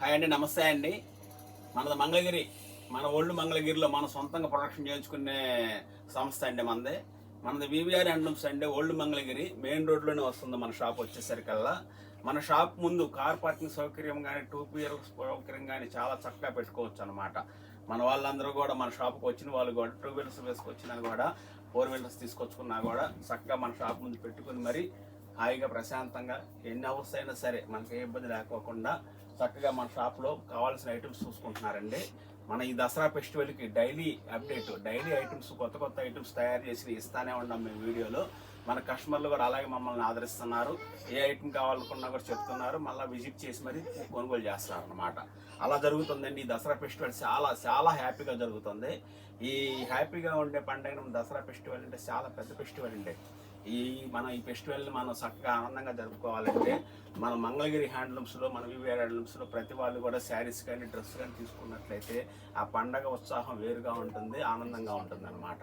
Hi అండి, నమస్తే అండి. మనది మంగళగిరి. మన ఓల్డ్ మంగళగిరిలో మన సొంతంగా ప్రొడక్షన్ చేయించుకునే సంస్థ అండి మనది. మనది వివిఆర్ హ్యాండ్లూమ్స్ అండి. ఓల్డ్ మంగళగిరి మెయిన్ రోడ్లోనే వస్తుంది మన షాప్ వచ్చేసరికల్లా. మన షాప్ ముందు కార్ పార్కింగ్ సౌకర్యం కానీ, టూ వీలర్స్ సౌకర్యం కానీ చాలా చక్కగా పెట్టుకోవచ్చు అనమాట. మన వాళ్ళందరూ కూడా మన షాప్కి వచ్చిన వాళ్ళు కూడా టూ వీలర్స్ వేసుకొచ్చినా కూడా, ఫోర్ వీలర్స్ తీసుకొచ్చుకున్నా కూడా చక్కగా మన షాప్ ముందు పెట్టుకుని మరి హాయిగా ప్రశాంతంగా ఎన్ని అవర్స్ అయినా సరే మనకి ఏ ఇబ్బంది లేకోకుండా చక్కగా మన షాప్లో కావాల్సిన ఐటమ్స్ చూసుకుంటున్నారండి. మన ఈ దసరా ఫెస్టివల్కి డైలీ అప్డేట్, డైలీ ఐటమ్స్, కొత్త కొత్త ఐటమ్స్ తయారు చేసి ఇస్తానే ఉన్నాం మేము వీడియోలో. మన కస్టమర్లు కూడా అలాగే మమ్మల్ని ఆదరిస్తున్నారు. ఏ ఐటమ్ కావాలనుకున్నా కూడా చెప్తున్నారు, మళ్ళీ విజిట్ చేసి మరి కొనుగోలు చేస్తున్నారు అనమాట. అలా జరుగుతుందండి. ఈ దసరా ఫెస్టివల్ చాలా చాలా హ్యాపీగా జరుగుతుంది. ఈ హ్యాపీగా ఉండే పండుగ దసరా ఫెస్టివల్ అంటే చాలా పెద్ద ఫెస్టివల్ అండి. ఈ ఫెస్టివల్ని మనం చక్కగా ఆనందంగా జరుపుకోవాలంటే మన మంగళగిరి హ్యాండ్లూమ్స్లో, మన వివిఆర్ హ్యాండ్లూమ్స్లో ప్రతి వాళ్ళు కూడా శారీస్ కానీ డ్రెస్ కానీ తీసుకున్నట్లయితే ఆ పండగ ఉత్సాహం వేరుగా ఉంటుంది, ఆనందంగా ఉంటుంది అనమాట.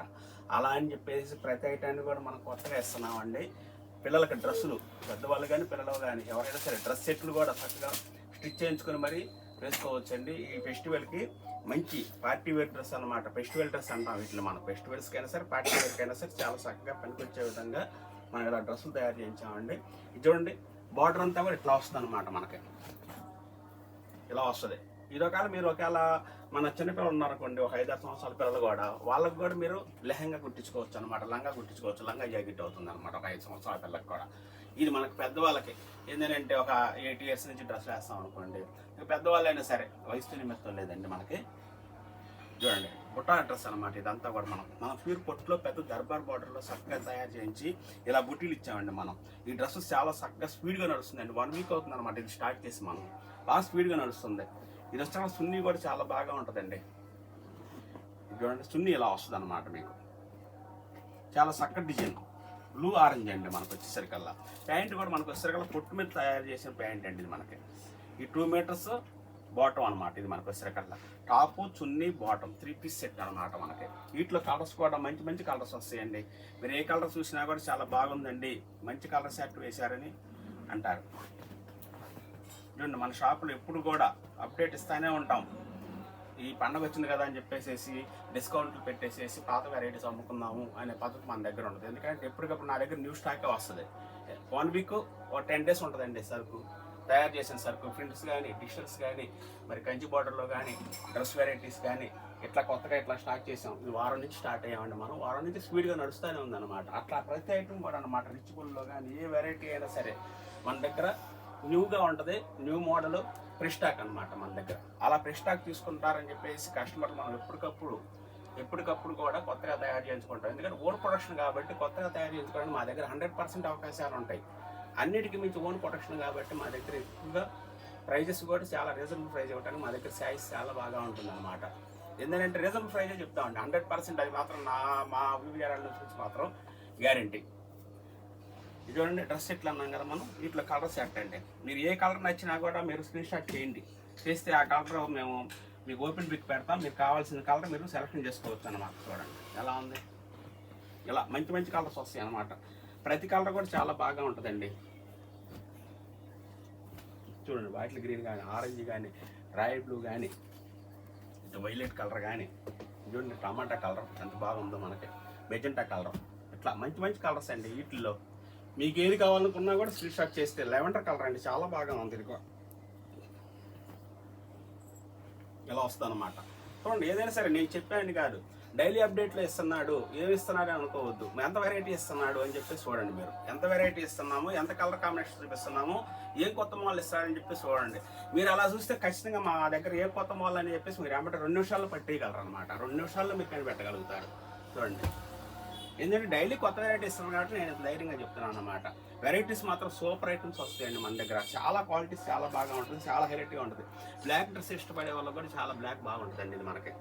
అలా అని చెప్పేసి ప్రతి ఐటాన్ని కూడా మనం కొత్తగా ఇస్తున్నామండి. పిల్లలకి డ్రెస్సులు, పెద్దవాళ్ళు కానీ పిల్లలు కానీ ఎవరైనా సరే డ్రెస్ సెట్లు కూడా చక్కగా స్టిచ్ చేయించుకొని మరి వేసుకోవచ్చండి. ఈ ఫెస్టివల్కి మంచి పార్టీ వేర్ డ్రెస్ అనమాట. ఫెస్టివల్ డ్రెస్ అంటాం వీటిని. మనం ఫెస్టివల్స్కి అయినా సరే, పార్టీ వేర్కి అయినా సరే చాలా చక్కగా పనికొచ్చే విధంగా మనం ఇలా డ్రెస్సులు తయారు చేయించామండి. ఇది చూడండి, బార్డర్ అంతా కూడా ఇట్లా వస్తుంది అనమాట. మనకి ఇలా వస్తుంది. ఈ రకాలు మీరు ఒకవేళ మన చిన్నపిల్లలు ఉన్నారనుకోండి, ఒక 5-6 సంవత్సరాల పిల్లలు కూడా, వాళ్ళకి కూడా మీరు లెహంగా కుట్టించుకోవచ్చు అనమాట. లంగా కుట్టించుకోవచ్చు, లంగా జాకెట్ అవుతుంది అనమాట ఒక 5 సంవత్సరాల పిల్లలకు కూడా. ఇది మనకు పెద్దవాళ్ళకి ఏంటంటే ఒక 8 ఇయర్స్ నుంచి డ్రెస్ వేస్తాం అనుకోండి. పెద్దవాళ్ళైనా సరే వయసు నిమిత్తం లేదండి. మనకి చూడండి, బుట్టా డ్రెస్ అనమాట. ఇదంతా కూడా మన ప్యూర్ పొట్టులో పెద్ద దర్బార్ బార్డర్లో చక్కగా తయారు చేయించి ఇలా బుట్టీలు ఇచ్చామండి మనం. ఈ డ్రెస్ చాలా చక్కగా స్పీడ్గా నడుస్తుందండి. 1 వీక్ అవుతుంది అనమాట ఇది స్టార్ట్ చేసి. మనం బాగా స్పీడ్గా నడుస్తుంది. ఇది వచ్చి సున్నీ కూడా చాలా బాగా ఉంటుందండి. చూడండి, సున్నీ ఇలా వస్తుంది అనమాట. మీకు చాలా చక్కటి డిజైన్, బ్లూ ఆరెంజ్ అండి. మనకు వచ్చేసరికల్లా ప్యాంట్ కూడా మనకు వచ్చేసరికల్లా పొట్టు మీద తయారు చేసిన ప్యాంట్ అండి ఇది. మనకి ఈ 2 మీటర్స్ బాటమ్ అనమాట. ఇది మనకు వచ్చేసరికల్లా టాపు, చున్నీ, బాటమ్ 3 పీస్ సెట్ అనమాట. మనకి వీటిలో కలర్స్ కూడా మంచి మంచి కలర్స్ వస్తాయండి. మీరు ఏ కలర్ చూసినా కూడా చాలా బాగుందండి, మంచి కలర్ సెట్ వేశారని అంటారు. చూడండి, మన షాపులో ఎప్పుడు కూడా అప్డేట్ ఇస్తూనే ఉంటాం. ఈ పండుగ వచ్చింది కదా అని చెప్పేసి డిస్కౌంట్లు పెట్టేసేసి పాత వెరైటీస్ అమ్ముకుందాము అనే పద్ధతి మన దగ్గర ఉంటుంది. ఎందుకంటే ఎప్పటికప్పుడు నా దగ్గర న్యూ స్టాకే వస్తుంది. 1 వీక్ ఒక 10 డేస్ ఉంటుందండి సరుకు, తయారు చేసిన సరుకు. ప్రింట్స్ కానీ, టీషర్ట్స్ కానీ, మరి కంచి బార్డర్లో కానీ, డ్రెస్ వెరైటీస్ కానీ ఇట్లా కొత్తగా ఇట్లా స్టార్ట్ చేసాం. ఈ వారం నుంచి స్టార్ట్ అయ్యామండి మనం. వారం నుంచి స్పీడ్గా నడుస్తూనే ఉందన్నమాట. అట్లా ప్రతి ఐటమ్ కూడా అనమాట. రిచ్బుల్లో కానీ ఏ వెరైటీ అయినా సరే మన దగ్గర న్యూగా ఉంటుంది. న్యూ మోడల్ ప్రిస్టాక్ అనమాట మన దగ్గర. అలా ప్రిస్టాక్ తీసుకుంటారని చెప్పేసి కస్టమర్ మనం ఎప్పటికప్పుడు కూడా కొత్తగా తయారు చేయించుకుంటాం. ఎందుకంటే ఓన్ ప్రొడక్షన్ కాబట్టి కొత్తగా తయారు చేయించుకోవడానికి మా దగ్గర 100% అవకాశాలు ఉంటాయి. అన్నిటికీ మించి ఓన్ ప్రొడక్షన్ కాబట్టి మా దగ్గర ఎక్కువగా ప్రైజెస్ కూడా చాలా రీజనబుల్ ప్రైజ్ ఇవ్వడానికి మా దగ్గర సైజ్ చాలా బాగా ఉంటుంది అనమాట. ఎందుకంటే రీజనబుల్ ప్రైజే చెప్తామండి. 100% అది మాత్రం మా వివిఆర్ నుంచి మాత్రం గ్యారంటీ. ఇది చూడండి, డ్రెస్ సెట్లు అన్నాం కదా మనం. వీటిలో కలర్ సెట్ అండి. మీరు ఏ కలర్ నచ్చినా కూడా మీరు స్క్రీన్ షాట్ చేయండి. చేస్తే ఆ కలర్ మేము మీకు ఓపెన్ పిక్ పెడతాం. మీకు కావాల్సిన కలర్ మీరు సెలెక్షన్ చేసుకోవచ్చు అన్నమాట. చూడండి ఎలా ఉంది. ఇలా మంచి మంచి కలర్స్ వస్తాయి అన్నమాట. ప్రతి కలర్ కూడా చాలా బాగా ఉంటుందండి. చూడండి, బాటిల్ గ్రీన్ కానీ, ఆరెంజ్ కానీ, రాయల్ బ్లూ కానీ, ఇటు వైలెట్ కలర్ కానీ, చూడండి టమాటా కలర్ ఎంత బాగుందో మనకి, మెజెంటా కలర్, ఇట్లా మంచి మంచి కలర్స్ అండి. వీటిల్లో మీకు ఏది కావాలనుకున్నా కూడా స్క్రీన్ షాట్ చేస్తే లెవెండర్ కలర్ అండి, చాలా బాగా ఉంది. ఇదిగో ఇలా వస్తుంది అనమాట. చూడండి, ఏదైనా సరే నేను చెప్పాను కాదు, డైలీ అప్డేట్లో ఇస్తున్నాడు, ఏమి ఇస్తున్నాడు అనుకోవద్దు. ఎంత వెరైటీ ఇస్తున్నాడు అని చెప్పేసి చూడండి. మీరు ఎంత వెరైటీ ఇస్తున్నాము, ఎంత కలర్ కాంబినేషన్ చూపిస్తున్నాము, ఏం కొత్త మోడల్ ఇస్తాడని చెప్పేసి చూడండి. మీరు అలా చూస్తే ఖచ్చితంగా మా దగ్గర ఏ కొత్త మోడల్ అని చెప్పేసి మీరు ఏమంటే 2 నిమిషాల్లో పట్టేయగలరు అనమాట. 2 నిమిషాల్లో మీరు కనిపెట్టగలుగుతారు. చూడండి, ఎందుకంటే డైలీ కొత్త వెరైటీ ఇస్తున్నాను కాబట్టి నేను ధైర్యంగా చెప్తున్నాను అన్నమాట. వెరైటీస్ మాత్రం సూపర్ ఐటమ్స్ వస్తాయండి మన దగ్గర. చాలా క్వాలిటీస్ చాలా బాగా ఉంటుంది, చాలా వెరైటీగా ఉంటుంది. బ్లాక్ డ్రెస్ ఇష్టపడే వాళ్ళకి కూడా చాలా బ్లాక్ బాగుంటుందండి ఇది మనకి.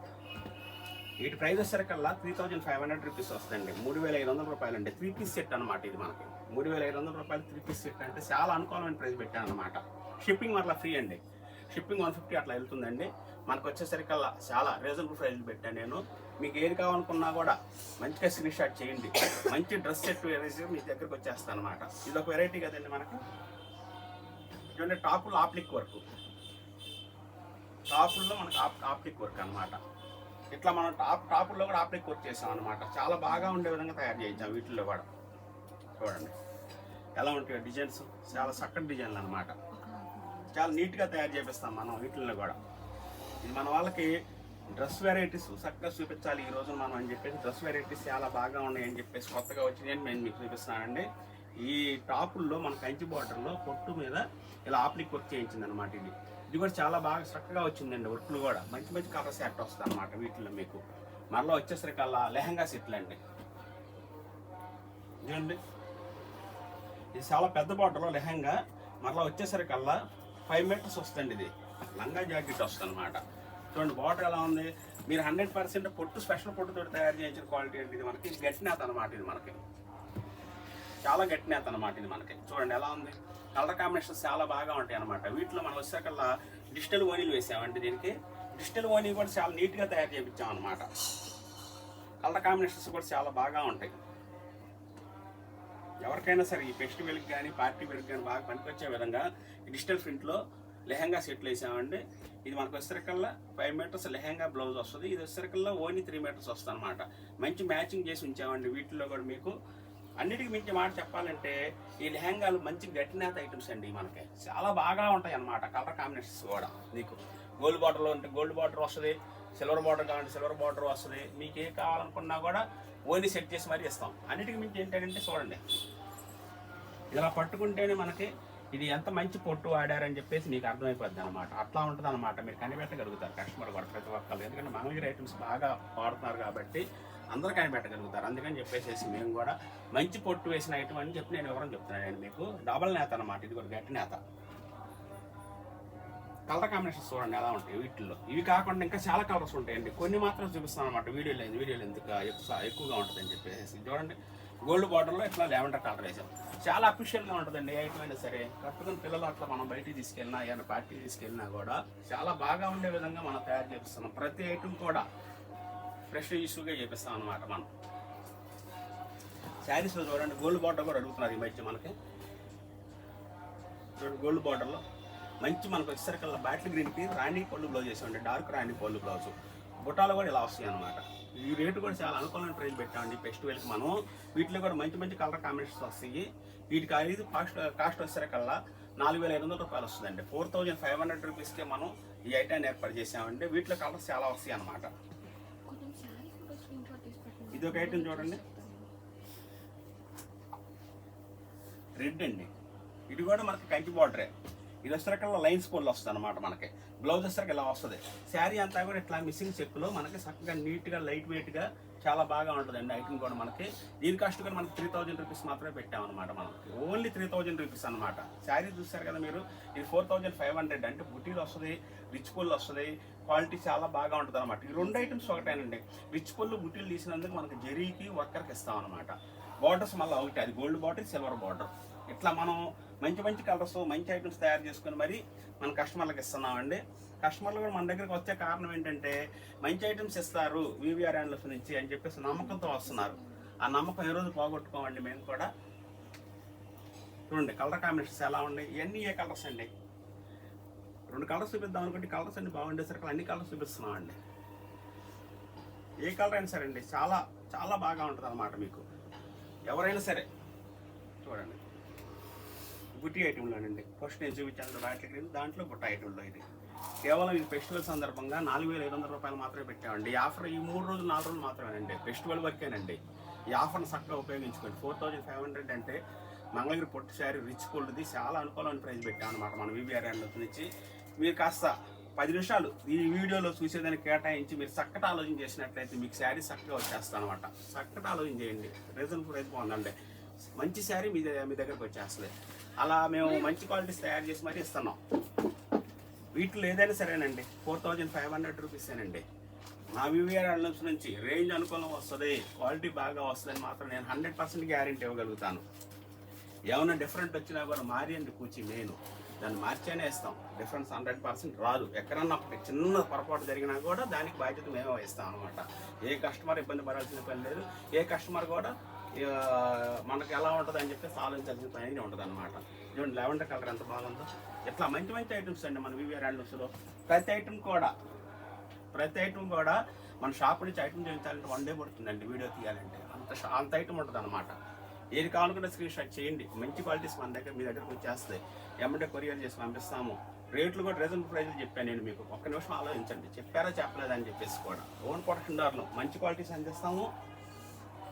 వీటి ప్రైస్ వచ్చేసరికల్లా 3500 రూపీస్ వస్తుందండి. 3500 రూపాయలు అండి. 3 పీస్ సెట్ అనమాట ఇది మనకి. 3500 రూపాయలు 3 పీస్ సెట్ అంటే చాలా అనుకూలమైన ప్రైస్ పెట్టాను అనమాట. షిప్పింగ్ మరలా ఫ్రీ అండి. షిప్పింగ్ 150 అట్లా వెళ్తుందండి. మనకు వచ్చేసరికల్లా చాలా రీజనబుల్ ప్రైస్ పెట్టాను నేను. మీకు ఏది కావాలనుకున్నా కూడా మంచిగా స్క్రీన్ షాట్ చేయండి. మంచి డ్రెస్ సెట్ వేసి మీ దగ్గరకు వచ్చేస్తాను అనమాట. ఇది ఒక వెరైటీ కదండి మనకి. చూడండి, టాపు లాప్లిక్ వర్క్, టాపుల్లో మనకు ఆప్టిక్ వర్క్ అనమాట. ఇట్లా మనం టాపుల్లో కూడా ఆప్టిక్ వర్క్ చేసాం అనమాట. చాలా బాగా ఉండే విధంగా తయారు చేయించాం వీటిల్లో కూడా. చూడండి ఎలా ఉంటాయో డిజైన్స్, చాలా చక్కటి డిజైన్లు అనమాట. చాలా నీట్గా తయారు చేపిస్తాం మనం వీటిల్లో కూడా. ఇది మన వాళ్ళకి డ్రెస్ వెరైటీస్ చక్కగా చూపించాలి ఈ రోజు మనం అని చెప్పేసి డ్రెస్ వెరైటీస్ చాలా బాగా ఉన్నాయని చెప్పేసి కొత్తగా వచ్చినాయని నేను మీకు చూపిస్తున్నానండి. ఈ టాపుల్లో మన కంచి బార్డర్లో పొట్టు మీద ఇలా ఆప్లిక్ వర్క్ చేయించింది అనమాట. ఇది కూడా చాలా బాగా చక్కగా వచ్చిందండి. వర్క్లు కూడా మంచి మంచి కలర్ సెట్ వస్తుంది అనమాట వీటిల్లో మీకు. మరలా వచ్చేసరికల్లా లెహంగా సెట్లు అండి. ఇదండి ఇది చాలా పెద్ద బార్డర్లో లెహంగా. మరలా వచ్చేసరికల్లా 5 మీటర్స్ వస్తుంది. ఇది లంగా జాకెట్ వస్తుంది అనమాట. చూడండి బార్డర్ ఎలా ఉంది. మీరు 100% పొట్టు స్పెషల్ పొట్టుతో తయారు చేయించిన క్వాలిటీ అండి. ఇది మనకి గట్టి నేత అనమాట. ఇది మనకి చాలా గట్టి నేత అనమాట. ఇది మనకి చూడండి ఎలా ఉంది. కలర్ కాంబినేషన్స్ చాలా బాగా ఉంటాయి అనమాట. వీటిలో మనం వచ్చేకల్లా డిజిటల్ ఓనీలు వేసామండి. దీనికి డిజిటల్ ఓనీ కూడా చాలా నీట్గా తయారు చేయించాం అనమాట. కలర్ కాంబినేషన్స్ కూడా చాలా బాగా ఉంటాయి. ఎవరికైనా సరే ఈ ఫెస్టివల్కి కానీ పార్టీ వేర్కి కానీ బాగా పనికొచ్చే విధంగా డిజిటల్ ప్రింట్లో లెహంగా సెట్లు వేసామండి. ఇది మనకు వచ్చేసరికల్లా 5 మీటర్స్ లెహంగా బ్లౌజ్ వస్తుంది. ఇది వచ్చేసరికల్లా ఓన్లీ 3 మీటర్స్ వస్తుంది అనమాట. మంచి మ్యాచింగ్ చేసి ఉంచామండి. వీటిలో కూడా మీకు అన్నిటికీ మించి మాట చెప్పాలంటే ఈ లెహంగాలు మంచి గట్టినేత ఐటమ్స్ అండి. మనకి చాలా బాగా ఉంటాయి అన్నమాట. కలర్ కాంబినేషన్స్ కూడా మీకు గోల్డ్ బార్డర్లో ఉంటే గోల్డ్ బార్డర్ వస్తుంది, సిల్వర్ బార్డర్ కావాలంటే సిల్వర్ బార్డర్ వస్తుంది. మీకు ఏ కావాలనుకున్నా కూడా ఓన్లీ సెట్ చేసి మరీ ఇస్తాం. అన్నిటికీ మించి ఏంటంటే చూడండి ఇలా పట్టుకుంటేనే మనకి ఇది ఎంత మంచి పొట్టు వాడారని చెప్పేసి మీకు అర్థమైపోద్ది అనమాట. అట్లా ఉంటుంది అనమాట. మీరు కనిపెట్టగలుగుతారు కస్టమర్ కూడా ప్రతి ఒక్కరు. ఎందుకంటే మంగళగిరి ఐటమ్స్ బాగా వాడుతున్నారు కాబట్టి అందరూ కనిపెట్టగలుగుతారు. అందుకని చెప్పేసి మేము కూడా మంచి పొట్టు వేసిన ఐటమ్ అని చెప్పి నేను వివరం చెప్తున్నాను మీకు. డబల్ నేత అనమాట. ఇది కూడా గట్టి నేత. కలర్ కాంబినేషన్స్ చూడండి ఎలా ఉంటాయి వీటిల్లో. ఇవి కాకుండా ఇంకా చాలా కలర్స్ ఉంటాయండి. కొన్ని మాత్రం చూపిస్తాను అనమాట. వీడియోలో ఎందుకు ఎక్కువగా ఉంటుందని చెప్పేసి చూడండి. గోల్డ్ బార్డర్లో ఇట్లా లావెండర్ కలర్ వేసాం. చాలా అఫిషియల్గా ఉంటుందండి. ఏ ఐటమ్ అయినా సరే కట్టుకుని పిల్లలు అట్లా మనం బయటికి తీసుకెళ్ళినా ఏమైనా పార్టీకి తీసుకెళ్ళినా కూడా చాలా బాగా ఉండే విధంగా మనం తయారు చేపిస్తున్నాం. ప్రతి ఐటమ్ కూడా ఫ్రెష్ ఇష్యూగా చేపిస్తాం అనమాట మనం. శారీస్లో చూడండి గోల్డ్ బార్డర్ కూడా అడుగుతున్నారు ఈ మధ్య మనకి. చూడండి గోల్డ్ బార్డర్లో మంచి మనకు వచ్చేసరికల్లా బాటిల్ గ్రీన్కి రాణి పళ్ళు బ్లౌజ్ చేసామండి. డార్క్ రాణి పళ్ళు బ్లౌజ్. బుట్టాలు కూడా ఇలా వస్తాయి అనమాట. ఈ రేటు కూడా చాలా అనుకూలమైన ప్రైస్ పెట్టామండి ఫెస్టివల్కి మనం. వీటిలో కూడా మంచి మంచి కలర్ కాంబినేషన్స్ వస్తాయి. వీటి ఖరీదు కాస్ట్ వచ్చేసరికల్లా 4,500 రూపాయలు వస్తుందండి. 4,500 రూపీస్కే మనం ఈ ఐటాన్ని ఏర్పాటు చేసామండి. వీటిలో కలర్స్ చాలా వస్తాయి అనమాట. ఇది ఒక ఐటమ్ చూడండి రెడ్ అండి. ఇది కూడా మనకి కంచి బార్డరే. ఇది వచ్చేసరికల్లా లైన్స్ పోల్ వస్తుంది అనమాట. మనకి బ్లౌజ్ వచ్చేసరికి ఇలా వస్తుంది. శారీ అంతా కూడా ఇట్లా మిస్సింగ్ చెక్కులో మనకి చక్కగా నీట్గా లైట్ వెయిట్గా చాలా బాగా ఉంటుందండి ఐటమ్ కూడా మనకి. దీని కాస్ట్ కూడా మనకి 3,000 రూపీస్ మాత్రమే పెట్టామన్నమాట. మనకి ఓన్లీ 3,000 రూపీస్ అనమాట. శారీ చూస్తారు కదా మీరు. ఇది 4,500 అంటే బుటీలు వస్తుంది, రిచ్ పుల్ వస్తుంది. క్వాలిటీ చాలా బాగా ఉంటుంది అనమాట. ఈ 2 ఐటమ్స్ ఒకటేనండి. రిచ్ పుల్ బుటీలు తీసినందుకు మనకి జరీకి వర్కర్కి ఇస్తాం అనమాట. బార్డర్స్ మళ్ళీ ఒకటి, అది గోల్డ్ బార్డర్, సిల్వర్ బార్డర్. ఇట్లా మనం మంచి మంచి కలర్స్ మంచి ఐటమ్స్ తయారు చేసుకుని మరి మన కస్టమర్లకు ఇస్తున్నామండి. కస్టమర్లు కూడా మన దగ్గరికి వచ్చే కారణం ఏంటంటే మంచి ఐటమ్స్ ఇస్తారు వివిఆర్ హ్యాండ్లూమ్స్ నుంచి అని చెప్పేసి నమ్మకంతో వస్తున్నారు. ఆ నమ్మకం ఏ రోజు పోగొట్టుకోమండి మేము కూడా. చూడండి కలర్ కాంబినేషన్స్ ఎలా ఉన్నాయి. ఇవన్నీ ఏ కలర్స్ అండి. 2 కలర్స్ చూపిద్దాం అనుకుంటే కలర్స్ అన్ని బాగుండేసరికి అన్ని కలర్స్ చూపిస్తున్నామండి. ఏ కలర్ అయినా సరే అండి చాలా చాలా బాగా ఉంటుంది అనమాట మీకు. ఎవరైనా సరే చూడండి బుట్టి ఐటెంలోనండి. ఫస్ట్ నేను చూపించాను బాటిల్ గ్రీన్, దాంట్లో బుట్ట ఐటెంలో ఇది కేవలం ఇది ఫెస్టివల్ సందర్భంగా 4,500 రూపాయలు మాత్రమే పెట్టామండి. ఈ ఆఫర్ ఈ 3 రోజులు 4 రోజులు మాత్రమేనండి. ఫెస్టివల్ వరకేనండి. ఈ ఆఫర్ని చక్కగా ఉపయోగించుకోండి. 4,500 అంటే మంగళగిరి పొట్టు శారీ రిచ్ పుల్ది చాలా అనుకూలమైన ప్రైస్ పెట్టామన్నమాట మనం వివిఆర్ హ్యాండ్లూమ్స్ నుంచి. మీరు కాస్త 10 నిమిషాలు ఈ వీడియోలో చూసేదాన్ని కేటాయించి మీరు చక్కటి ఆలోచన చేసినట్లయితే మీకు శారీ చక్కగా వచ్చేస్తాను అనమాట. చక్కటి ఆలోచన చేయండి. రీజనబుల్ ప్రైస్ బాగుందండి. మంచి శారీ మీ దగ్గరకు వచ్చేస్తుంది. అలా మేము మంచి క్వాలిటీస్ తయారు చేసి మరీ ఇస్తున్నాం. వీటిలో ఏదైనా సరేనండి 4,500 రూపీసేనండి. మా వివిఆర్ హ్యాండ్లూమ్స్ నుంచి రేంజ్ అనుకూలం వస్తుంది, క్వాలిటీ బాగా వస్తుందని మాత్రం నేను 100% గ్యారెంటీ ఇవ్వగలుగుతాను. ఏమైనా డిఫరెంట్ వచ్చినా కూడా మారి అండి కూర్చి నేను దాన్ని మార్చేనే ఇస్తాం. డిఫరెన్స్ 100% రాదు. ఎక్కడన్నా ఒక చిన్న పొరపాటు జరిగినా కూడా దానికి బాధ్యత మేమే వహిస్తాం అనమాట. ఏ కస్టమర్ ఇబ్బంది పడాల్సిన పని లేదు. ఏ కస్టమర్ కూడా మనకు ఎలా ఉంటుంది అని చెప్పేసి ఆలోచించాల్సిన పని ఉంటుంది అనమాట. చూడండి లెవెండర్ కలర్ ఎంత బాగుందో. ఇట్లా మంచి మంచి ఐటమ్స్ అండి మన వివిఆర్ హ్యాండ్లూమ్స్లో. ప్రతి ఐటమ్ కూడా మన షాప్ నుంచి ఐటమ్ చేయించాలంటే 1 డే పడుతుందండి వీడియో తీయాలంటే. అంత ఐటమ్ ఉంటుంది అనమాట. ఏది కావాలనుకుంటే స్క్రీన్ షాట్ చేయండి. మంచి క్వాలిటీస్ మన దగ్గర మీ దగ్గరకు వచ్చేస్తాయి. ఎమ్మటే కొరియర్ చేసి పంపిస్తాము. రేట్లు కూడా రీజనబుల్ ప్రైజ్లు చెప్పాను నేను మీకు. ఒక్క నిమిషం ఆలోచించండి, చెప్పారా చెప్పలేదా అని చెప్పేసి కూడా. ఓన్ ప్రొడక్షన్ దారులు మంచి క్వాలిటీస్ అందిస్తాము.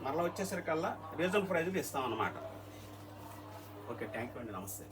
మరలా వచ్చేసరికల్లా రీజనబుల్ ప్రైజ్లు ఇస్తాం అన్నమాట. ఓకే, థ్యాంక్ యూ అండి, నమస్తే.